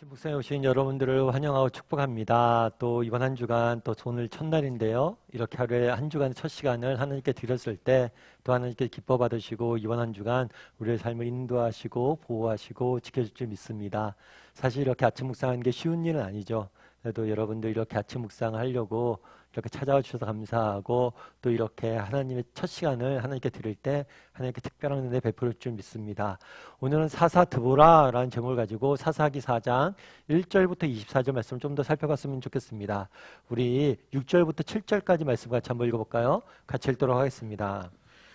아침 묵상에 오신 여러분들을 환영하고 축복합니다. 또 이번 한 주간 또 오늘 첫날인데요. 이렇게 하루에 한 주간의 첫 시간을 하나님께 드렸을 때 또 하나님께 기뻐 받으시고 이번 한 주간 우리의 삶을 인도하시고 보호하시고 지켜줄 줄 믿습니다. 사실 이렇게 아침 묵상하는 게 쉬운 일은 아니죠. 그래도 여러분들 이렇게 아침 묵상을 하려고 이렇게 찾아와 주셔서 감사하고 또 이렇게 하나님의 첫 시간을 하나님께 드릴 때 하나님께 특별한 은혜 베풀 줄 믿습니다. 오늘은 사사 드보라라는 제목을 가지고 사사기 4장 1절부터 24절 말씀을 좀 더 살펴봤으면 좋겠습니다. 우리 6절부터 7절까지 말씀 같이 한번 읽어볼까요? 같이 읽도록 하겠습니다.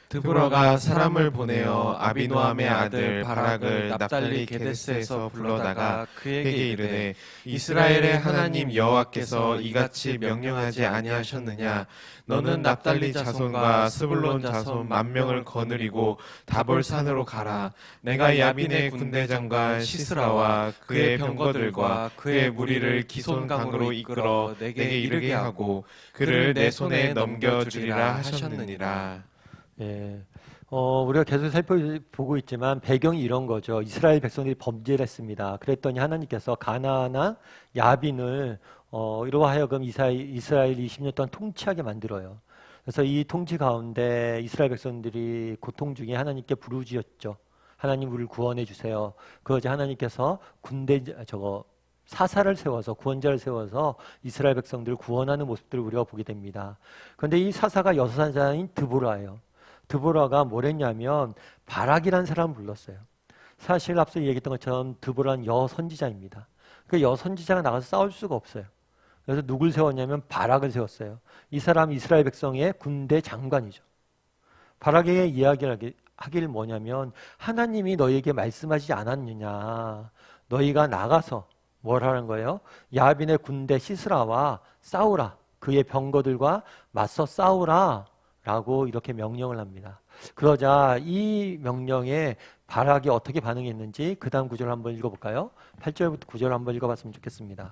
드보라가 사람을 보내어 아비노함의 아들 바락을 납달리 게데스에서 불러다가 그에게 이르되 이스라엘의 하나님 여호와께서 이같이 명령하지 아니하셨느냐 너는 납달리 자손과 스불론 자손 10,000명을 거느리고 다볼산으로 가라. 내가 야빈의 군대장과 시스라와 그의 병거들과 그의 무리를 기손강으로 이끌어 내게 이르게 하고 그를 내 손에 넘겨주리라 하셨느니라. 예, 우리가 계속 살펴보고 있지만 배경이 이런 거죠. 이스라엘 백성들이 범죄를 했습니다. 그랬더니 하나님께서 가나안과 야빈을 이로 하여금 이스라엘 20년 동안 통치하게 만들어요. 그래서 이 통치 가운데 이스라엘 백성들이 고통 중에 하나님께 부르짖었죠. 하나님 우리를 구원해 주세요. 그러자 하나님께서 사사를 세워서 구원자를 세워서 이스라엘 백성들을 구원하는 모습들을 우리가 보게 됩니다. 그런데 이 사사가 여사자인 드보라예요. 드보라가 뭘 했냐면 바락이라는 사람을 불렀어요. 사실 앞서 얘기했던 것처럼 드보라는 여선지자입니다. 그 여선지자가 나가서 싸울 수가 없어요. 그래서 누굴 세웠냐면 바락을 세웠어요. 이 사람 이스라엘 백성의 군대 장관이죠. 바락에게 이야기를 하길 뭐냐면 하나님이 너희에게 말씀하지 않았느냐. 너희가 나가서 뭘 하는 거예요? 야빈의 군대 시스라와 싸우라. 그의 병거들과 맞서 싸우라. 라고 이렇게 명령을 합니다. 그러자 이 명령에 바락이 어떻게 반응했는지 그 다음 구절을 한번 읽어볼까요? 8절부터 9절을 한번 읽어봤으면 좋겠습니다.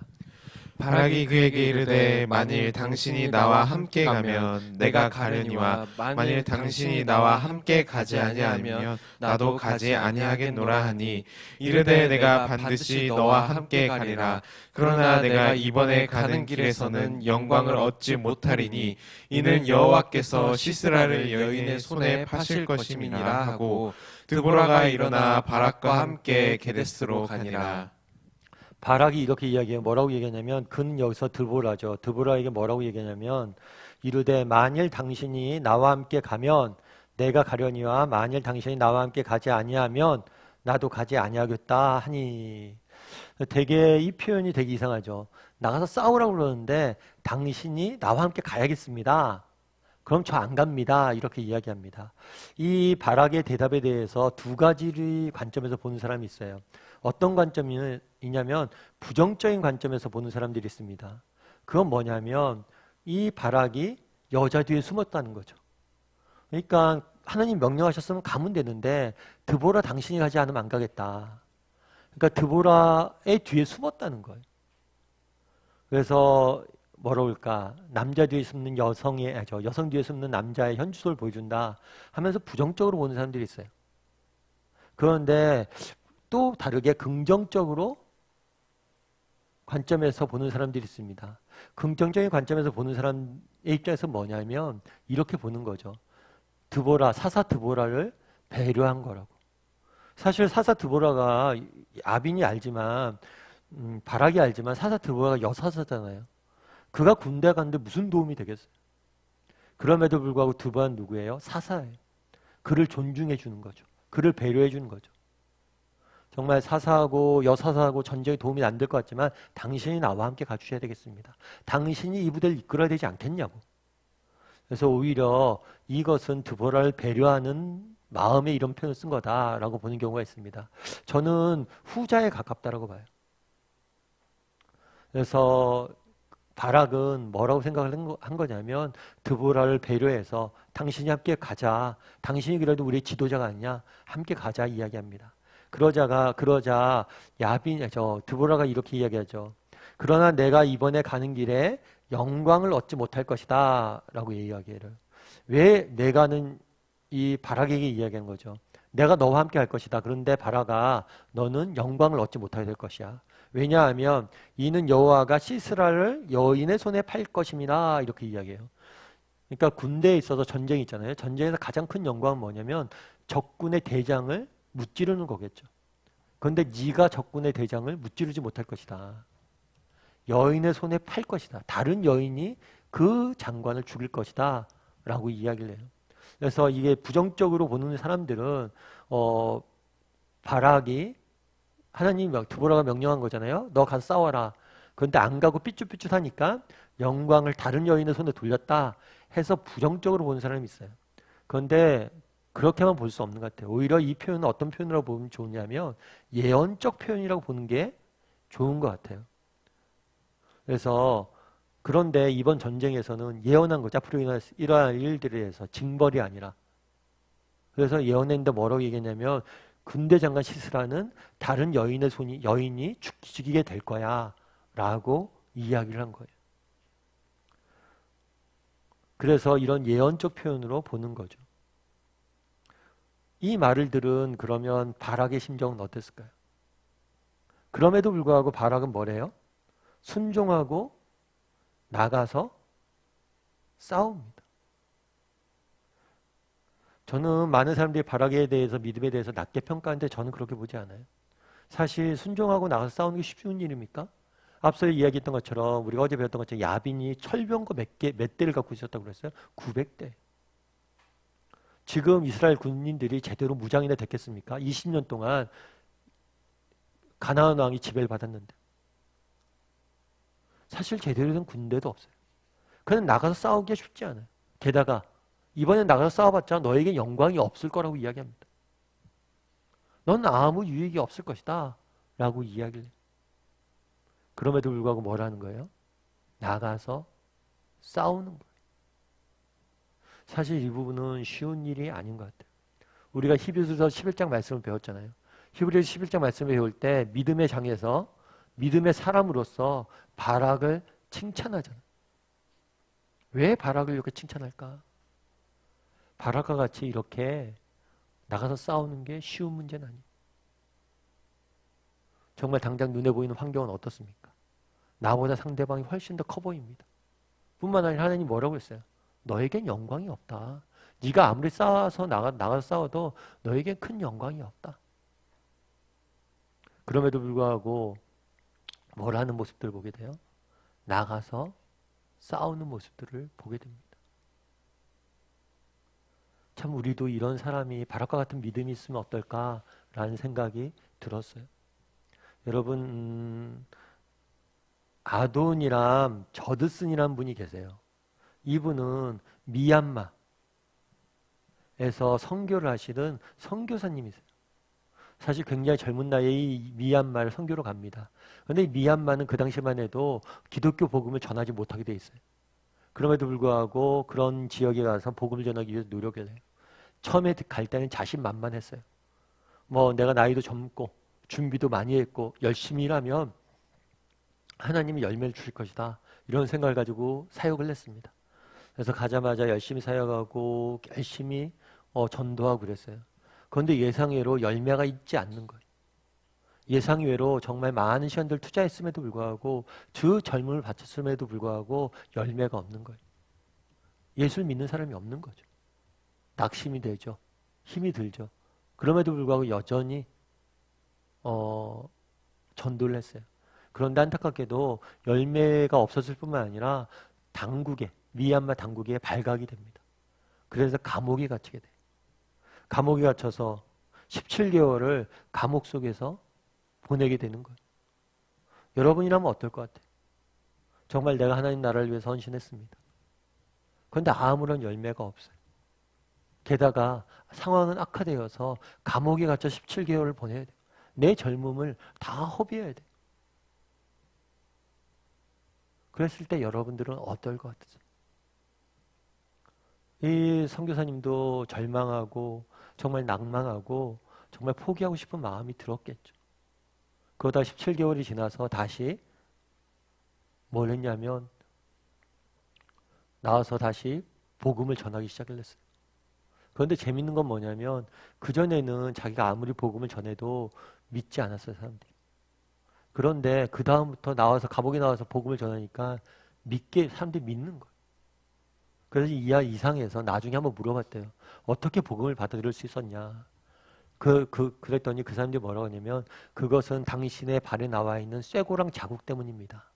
바락이 그에게 이르되 만일 당신이 나와 함께 가면 내가 가려니와 만일 당신이 나와 함께 가지 아니하면 나도 가지 아니하겠노라 하니 이르되 내가 반드시 너와 함께 가리라. 그러나 내가 이번에 가는 길에서는 영광을 얻지 못하리니 이는 여호와께서 시스라를 여인의 손에 파실 것임이니라 하고 드보라가 일어나 바락과 함께 게데스로 가니라. 바락이 이렇게 이야기해요. 뭐라고 얘기하냐면 그는 여기서 드보라죠. 드보라에게 뭐라고 얘기하냐면 이르되 만일 당신이 나와 함께 가면 내가 가려니와 만일 당신이 나와 함께 가지 아니하면 나도 가지 아니하겠다 하니. 되게 이 표현이 되게 이상하죠. 나가서 싸우라고 그러는데 당신이 나와 함께 가야겠습니다. 그럼 저 안 갑니다. 이렇게 이야기합니다. 이 바락의 대답에 대해서 두 가지 관점에서 보는 사람이 있어요. 어떤 관점이냐면 부정적인 관점에서 보는 사람들이 있습니다. 그건 뭐냐면 이 바락이 여자 뒤에 숨었다는 거죠. 그러니까 하나님 명령하셨으면 가면 되는데 드보라 당신이 가지 않으면 안 가겠다. 그러니까 드보라의 뒤에 숨었다는 거예요. 그래서 뭐라고 할까? 남자 뒤에 숨는 여성 뒤에 숨는 남자의 현주소를 보여준다 하면서 부정적으로 보는 사람들이 있어요. 그런데 또 다르게 긍정적으로 관점에서 보는 사람들이 있습니다. 긍정적인 관점에서 보는 사람의 입장에서 뭐냐면 이렇게 보는 거죠. 사사 드보라를 배려한 거라고. 사실 사사 드보라가 아빈이 알지만 바락이 알지만 사사 드보라가 여사사잖아요. 그가 군대 갔는데 무슨 도움이 되겠어요? 그럼에도 불구하고 드보라는 누구예요? 사사예요. 그를 존중해 주는 거죠. 그를 배려해 주는 거죠. 정말 사사하고 여사사하고 전쟁에 도움이 안 될 것 같지만 당신이 나와 함께 가주셔야 되겠습니다. 당신이 이 부대를 이끌어야 되지 않겠냐고. 그래서 오히려 이것은 드보라를 배려하는 마음의 이런 표현을 쓴 거다라고 보는 경우가 있습니다. 저는 후자에 가깝다라고 봐요. 그래서 바락은 뭐라고 생각을 한 거냐면 드보라를 배려해서 당신이 함께 가자. 당신이 그래도 우리의 지도자가 아니냐. 함께 가자 이야기합니다. 그러자 드보라가 이렇게 이야기하죠. 그러나 내가 이번에 가는 길에 영광을 얻지 못할 것이다 라고 이야기를. 왜 내가는 이 바락에게 이야기한 거죠. 내가 너와 함께 할 것이다. 그런데 바락아 너는 영광을 얻지 못하게 될 것이야. 왜냐하면 이는 여호와가 시스라를 여인의 손에 팔 것임이라 이렇게 이야기해요. 그러니까 군대에 있어서 전쟁이 있잖아요. 전쟁에서 가장 큰 영광은 뭐냐면 적군의 대장을 무찌르는 거겠죠. 그런데 네가 적군의 대장을 무찌르지 못할 것이다. 여인의 손에 팔 것이다. 다른 여인이 그 장관을 죽일 것이다. 라고 이야기를 해요. 그래서 이게 부정적으로 보는 사람들은 바락이 하나님이 드보라가 명령한 거잖아요. 너 가서 싸워라. 그런데 안 가고 삐뚤삐뚤하니까 영광을 다른 여인의 손에 돌렸다 해서 부정적으로 보는 사람이 있어요. 그런데 그렇게만 볼 수 없는 것 같아요. 오히려 이 표현은 어떤 표현으로 보면 좋냐면 예언적 표현이라고 보는 게 좋은 것 같아요. 그래서 그런데 이번 전쟁에서는 예언한 거죠. 앞으로 일어날 일들에 대해서 징벌이 아니라. 그래서 예언했는데 뭐라고 얘기했냐면 군대 장관 시스라는 다른 여인이 죽이게 될 거야 라고 이야기를 한 거예요. 그래서 이런 예언적 표현으로 보는 거죠. 이 말을 들은 그러면 바락의 심정은 어땠을까요? 그럼에도 불구하고 바락은 뭐래요? 순종하고 나가서 싸웁니다. 저는 많은 사람들이 바락에 대해서 믿음에 대해서 낮게 평가하는데 저는 그렇게 보지 않아요. 사실 순종하고 나가서 싸우는 게 쉬운 일입니까? 앞서 이야기했던 것처럼 우리가 어제 배웠던 것처럼 야빈이 철병거 몇 대를 갖고 있었다고 그랬어요? 900대. 지금 이스라엘 군인들이 제대로 무장이나 됐겠습니까? 20년 동안 가나안 왕이 지배를 받았는데 사실 제대로 된 군대도 없어요. 그냥 나가서 싸우기가 쉽지 않아요. 게다가 이번에 나가서 싸워봤자 너에게 영광이 없을 거라고 이야기합니다. 넌 아무 유익이 없을 것이다 라고 이야기를 해요. 그럼에도 불구하고 뭐라는 거예요? 나가서 싸우는 거예요. 사실 이 부분은 쉬운 일이 아닌 것 같아요. 우리가 히브리서 11장 말씀을 배웠잖아요. 히브리서 11장 말씀을 배울 때 믿음의 장에서 믿음의 사람으로서 바락을 칭찬하잖아요. 왜 바락을 이렇게 칭찬할까? 바락과 같이 이렇게 나가서 싸우는 게 쉬운 문제는 아니에요. 정말 당장 눈에 보이는 환경은 어떻습니까? 나보다 상대방이 훨씬 더 커 보입니다. 뿐만 아니라 하나님 뭐라고 했어요? 너에겐 영광이 없다. 네가 아무리 나가서 싸워도 너에겐 큰 영광이 없다. 그럼에도 불구하고 뭘 하는 모습들을 보게 돼요? 나가서 싸우는 모습들을 보게 됩니다. 참 우리도 이런 사람이 바락과 같은 믿음이 있으면 어떨까라는 생각이 들었어요. 여러분 아돈이람 저드슨이라는 분이 계세요. 이분은 미얀마에서 선교를 하시던 선교사님이세요. 사실 굉장히 젊은 나이에 이 미얀마를 선교로 갑니다. 그런데 미얀마는 그 당시만 해도 기독교 복음을 전하지 못하게 돼 있어요. 그럼에도 불구하고 그런 지역에 가서 복음을 전하기 위해서 노력을 해요. 처음에 갈 때는 자신만만했어요. 내가 나이도 젊고 준비도 많이 했고 열심히 일하면 하나님이 열매를 주실 것이다. 이런 생각을 가지고 사역을 했습니다. 그래서 가자마자 열심히 사역하고 열심히 전도하고 그랬어요. 그런데 예상외로 열매가 있지 않는 거예요. 예상외로 정말 많은 시간들 투자했음에도 불구하고 그 젊음을 바쳤음에도 불구하고 열매가 없는 거예요. 예수를 믿는 사람이 없는 거죠. 낙심이 되죠. 힘이 들죠. 그럼에도 불구하고 여전히 전도를 했어요. 그런데 안타깝게도 열매가 없었을 뿐만 아니라 미얀마 당국에 발각이 됩니다. 그래서 감옥에 갇히게 돼요. 감옥에 갇혀서 17개월을 감옥 속에서 보내게 되는 거예요. 여러분이라면 어떨 것 같아요? 정말 내가 하나님 나라를 위해서 헌신했습니다. 그런데 아무런 열매가 없어요. 게다가 상황은 악화되어서 감옥에 갇혀 17개월을 보내야 돼요. 내 젊음을 다 허비해야 돼요. 그랬을 때 여러분들은 어떨 것 같으세요? 이 선교사님도 절망하고 정말 낭망하고 정말 포기하고 싶은 마음이 들었겠죠. 그러다 17개월이 지나서 다시 뭘 했냐면 나와서 다시 복음을 전하기 시작을 했어요. 그런데 재밌는 건 뭐냐면 그전에는 자기가 아무리 복음을 전해도 믿지 않았어요, 사람들이. 그런데 그 다음부터 나와서 감옥에 나와서 복음을 전하니까 믿게 사람들이 믿는 거예요. 그래서 이하 이상해서 나중에 한번 물어봤대요. 어떻게 복음을 받아들일 수 있었냐? 그랬더니 그 사람들이 뭐라고 하냐면 그것은 당신의 발에 나와 있는 쇠고랑 자국 때문입니다.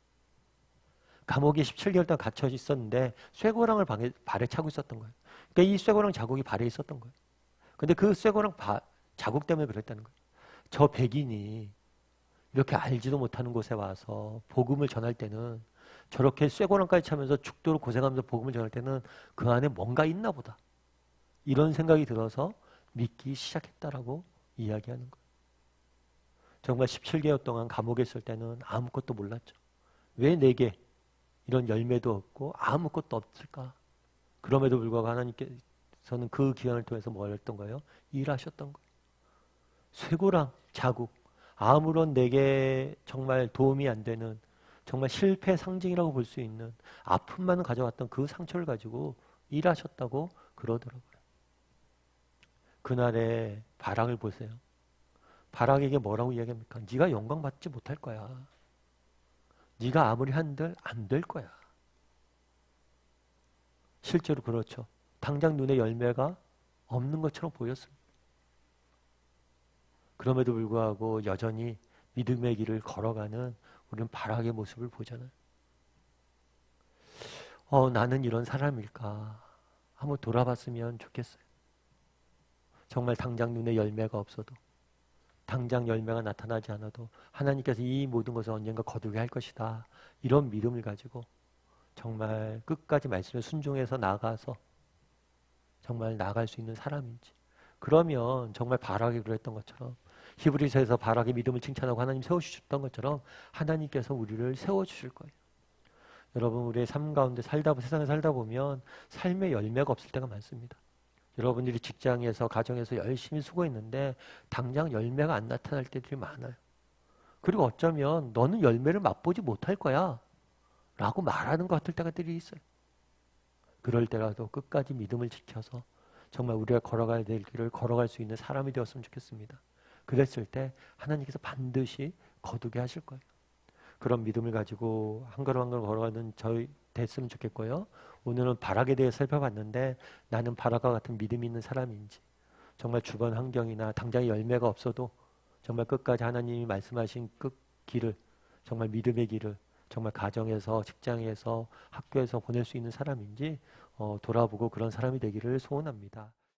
감옥에 17개월 동안 갇혀 있었는데 쇠고랑을 발에 차고 있었던 거예요. 그러니까 이 쇠고랑 자국이 발에 있었던 거예요. 근데 그 쇠고랑 자국 때문에 그랬다는 거예요. 저 백인이 이렇게 알지도 못하는 곳에 와서 복음을 전할 때는 저렇게 쇠고랑까지 차면서 죽도록 고생하면서 복음을 전할 때는 그 안에 뭔가 있나 보다. 이런 생각이 들어서 믿기 시작했다라고 이야기하는 거예요. 정말 17개월 동안 감옥에 있을 때는 아무것도 몰랐죠. 왜 내게 이런 열매도 없고 아무것도 없을까? 그럼에도 불구하고 하나님께서는 그 기간을 통해서 뭘 했던 거예요? 일하셨던 거예요. 쇠고랑, 자국, 아무런 내게 정말 도움이 안 되는 정말 실패 상징이라고 볼 수 있는 아픔만을 가져왔던 그 상처를 가지고 일하셨다고 그러더라고요. 그날의 바락을 보세요. 바락에게 뭐라고 이야기합니까? 네가 영광 받지 못할 거야. 네가 아무리 한들 안 될 거야. 실제로 그렇죠. 당장 눈에 열매가 없는 것처럼 보였습니다. 그럼에도 불구하고 여전히 믿음의 길을 걸어가는 우리는 바락의 모습을 보잖아요. 나는 이런 사람일까? 한번 돌아봤으면 좋겠어요. 정말 당장 눈에 열매가 없어도 당장 열매가 나타나지 않아도 하나님께서 이 모든 것을 언젠가 거두게 할 것이다. 이런 믿음을 가지고 정말 끝까지 말씀에 순종해서 나가서 정말 나갈 수 있는 사람인지 그러면 정말 바락이 그랬던 것처럼 히브리서에서 바락의 믿음을 칭찬하고 하나님 세워주셨던 것처럼 하나님께서 우리를 세워주실 거예요. 여러분 우리의 삶 가운데 세상에 살다 보면 삶의 열매가 없을 때가 많습니다. 여러분들이 직장에서 가정에서 열심히 수고했는데 당장 열매가 안 나타날 때들이 많아요. 그리고 어쩌면 너는 열매를 맛보지 못할 거야 라고 말하는 것 같을 때가 있어요. 그럴 때라도 끝까지 믿음을 지켜서 정말 우리가 걸어가야 될 길을 걸어갈 수 있는 사람이 되었으면 좋겠습니다. 그랬을 때 하나님께서 반드시 거두게 하실 거예요. 그런 믿음을 가지고 한 걸음 한 걸음 걸어가는 저희 됐으면 좋겠고요. 오늘은 바락에 대해 살펴봤는데 나는 바락과 같은 믿음이 있는 사람인지 정말 주변 환경이나 당장의 열매가 없어도 정말 끝까지 하나님이 말씀하신 끝 길을 정말 믿음의 길을 정말 가정에서 직장에서 학교에서 보낼 수 있는 사람인지 돌아보고 그런 사람이 되기를 소원합니다.